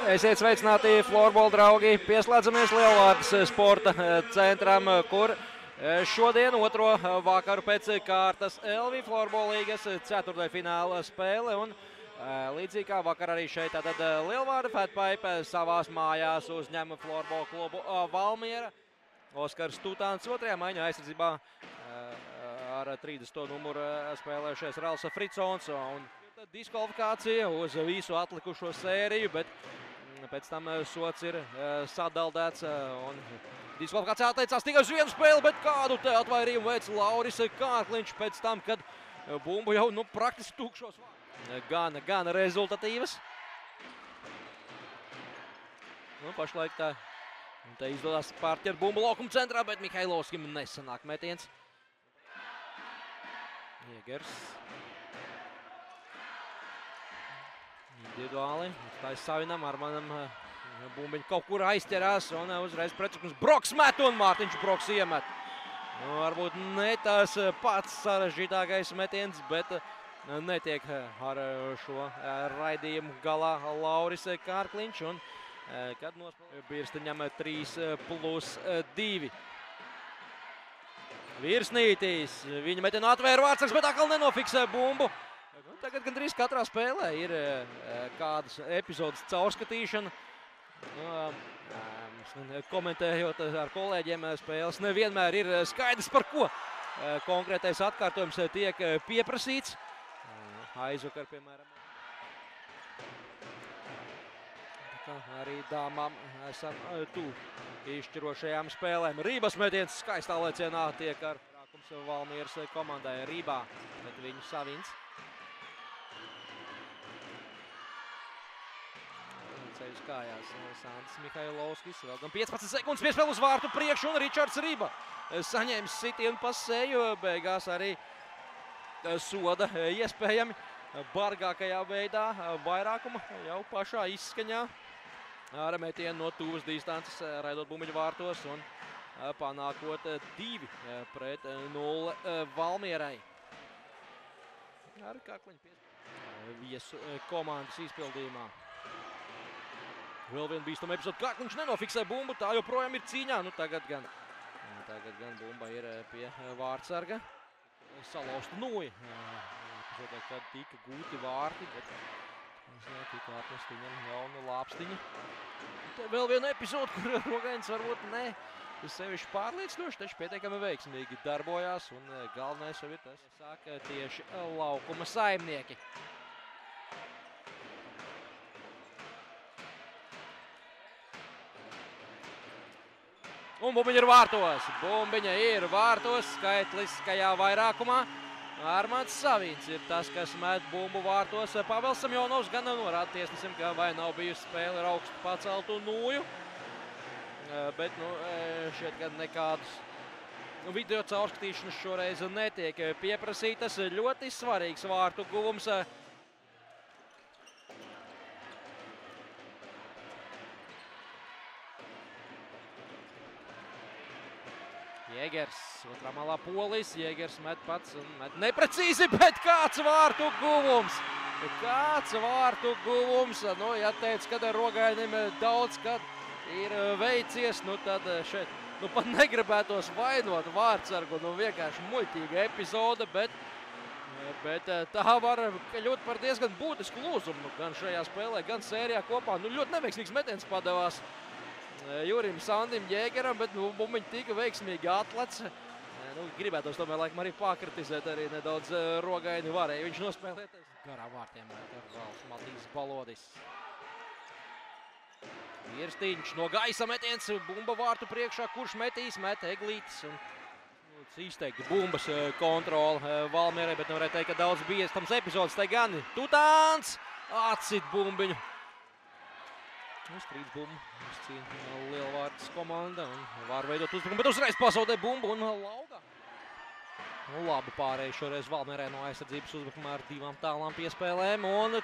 Esiet sveicināti, florbola draugi! Pieslēdzamies Lielvārdas sporta centram, kur šodien otro vakaru pēc kārtas LV Florbola līgas ceturtdaļfināla spēle. Un līdzīgi kā vakar arī šeit, tad Lielvārda Fatpipe savās mājās uzņem florbola klubu Valmiera. Oskars Tutāns otrajā maiņā aizsardzībā ar 30. numuru spēlējušies Ralfs Fritsons. Un diskvalifikācija uz visu atlikušo sēriju, bet pēc tam sots ir sadaldēts un diskvalifikācijā atteicās tikai uz vienu spēli, bet kādu te atvairījumu veic Lauris Kārkliņš pēc tam, kad bumbu jau praktiski tukšos. Gan rezultatīvas. Pašlaik tā te izdodas pārķert bumbu laukuma centrā, bet Mihailovskim nesanāk metiens. Iegers. Individuāli. Tais Savinam, Armanam bumbiņu kaut kur aizķerās un uzreiz pretsukums Broks met un Mārtiņš Broks iemet. Varbūt ne tas pats sarežģītākais metiens, bet netiek ar šo raidījumu galā Lauris Kārkliņš. Un kad Birsta ņem 3+2. Virsnītīs. Viņa metienu atvēra Vārtsargs, bet atkal nenofiksē bumbu. Tagad gandrīz katrā spēlē ir kādas epizodes caurskatīšana. Komentējot ar kolēģiem spēles, nevienmēr ir skaidrs, par ko konkrētais atkārtojums tiek pieprasīts. Aizvakar, piemēram. Arī dāmām esam izšķirošajām spēlēm. Rības metiens skaistā lecienā tiek ar rākums Valmieras komandai Rībā, bet viņu savins. Ceļus kājās Sandis Mihailovskis. Vēl gan 15 sekundes piespēl uz vārtu priekšu un Ričards Riba saņēmis sitienu pa seju. Beigās arī soda iespējami bargākajā veidā vairākuma jau pašā izskaņā. Ar metienu no tuvas distances raidot bumbiņu vārtos un panākot 2-0 Valmierai. Ar Kārkliņu piespēl viesu komandas izpildījumā. Vēl viena bīstama epizode. Kārkliņš nenofiksē bumbu, tā joprojām ir cīņā. Tagad gan bumba ir pie vārtsarga. Salauzta Nui. Epizodē, kad tika gūti vārti, bet tika atnest viņam jaunu lāpstiņu. Te vēl viena epizode, kur Rogainis varbūt ne sevišķi pārliecinoši, taču pietiekami veiksmīgi darbojās. Un galvenais jau ir tas, saka tieši laukuma saimnieki. Un bumbiņa ir vārtos. Bumbiņa ir vārtos skaitliskajā vairākumā. Armāns Savins ir tas, kas met bumbu vārtos. Pavels Samjonovs gan norāda tiesnesim, ka vai nav bijusi spēle ar augstu paceltu nūju. Bet šķiet, ka nekādas video caurskatīšanas šoreiz netiek pieprasītas. Ļoti svarīgs vārtu guvums. Jēgers, otrā malā Polis, Jēgers met pats un met neprecīzi, bet kāds vārtu guvums! Kāds vārtu guvums! Ja teica, kad Rogainim daudz, kad ir veicies, tad šeit pat negribētos vainot vārtsargu, vienkārši muļķīga epizode, bet tā var kļūt par diezgan būtisku lūzumu, gan šajā spēlē, gan sērijā kopā. Ļoti neveiksmīgs metiens padevās Jurim Sandim Jēgeram, bet bumbiņi tika veiksmīgi atlec. Gribētos tomēr laikam arī pakritizēt arī nedaudz Rogaini. Varēja viņš nospēlēties garām vārtiem Ralfs Matīs Balodis. Virstīņš no gaisa metiens, bumba vārtu priekšā, kurš metīs, met Eglītis. Izteikti bumbas kontrola Valmierai, bet nevarēja teikt, ka daudz bīstams epizodes. Te gan Tutāns atsit bumbiņu. Strīds bumbu, izcīna Lielvārdas komanda un var veidot uzbrukumu, bet uzreiz pazaudē bumbu un Lauga. Labi pārēj šoreiz Valmierai no aizsardzības uzbrukumā ar 2 tālām piespēlēm un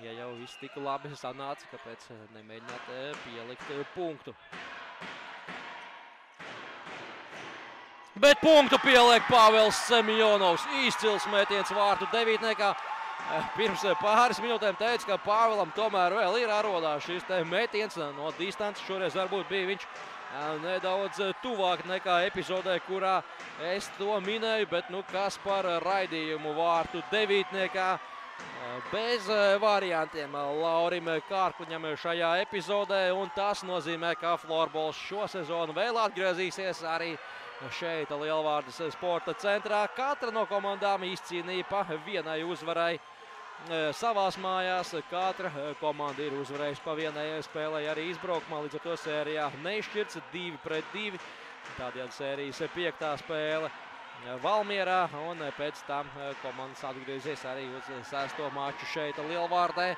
ja jau viss tik labi sanāca, kāpēc nemēģināt pielikt punktu. Bet punktu pieliek Pāvils Semjonovs. Izcils metiens vārtu devītniekā. Pirms pāris minūtēm teica, ka Pāvilam tomēr vēl ir arodās šis metiens no distances. Šoreiz varbūt bija viņš nedaudz tuvāk nekā epizodē, kurā es to minēju, bet nu kas par raidījumu vārtu devītniekā. Bez variantiem Laurim Kārkliņam šajā epizodē, un tas nozīmē, ka florbols šo sezonu vēl atgriezīsies arī šeit Lielvārdas sporta centrā. Katra no komandām izcīnīja pa vienai uzvarai savās mājās. Katra komanda ir uzvarējusi pa vienai spēlei arī izbraukumā, līdz ar to sērijā neizšķirts 2-2. Tādējādi sērijas 5. spēle Valmierā, un pēc tam komandas atgriezies arī uz 6. maču šeit Lielvārdē.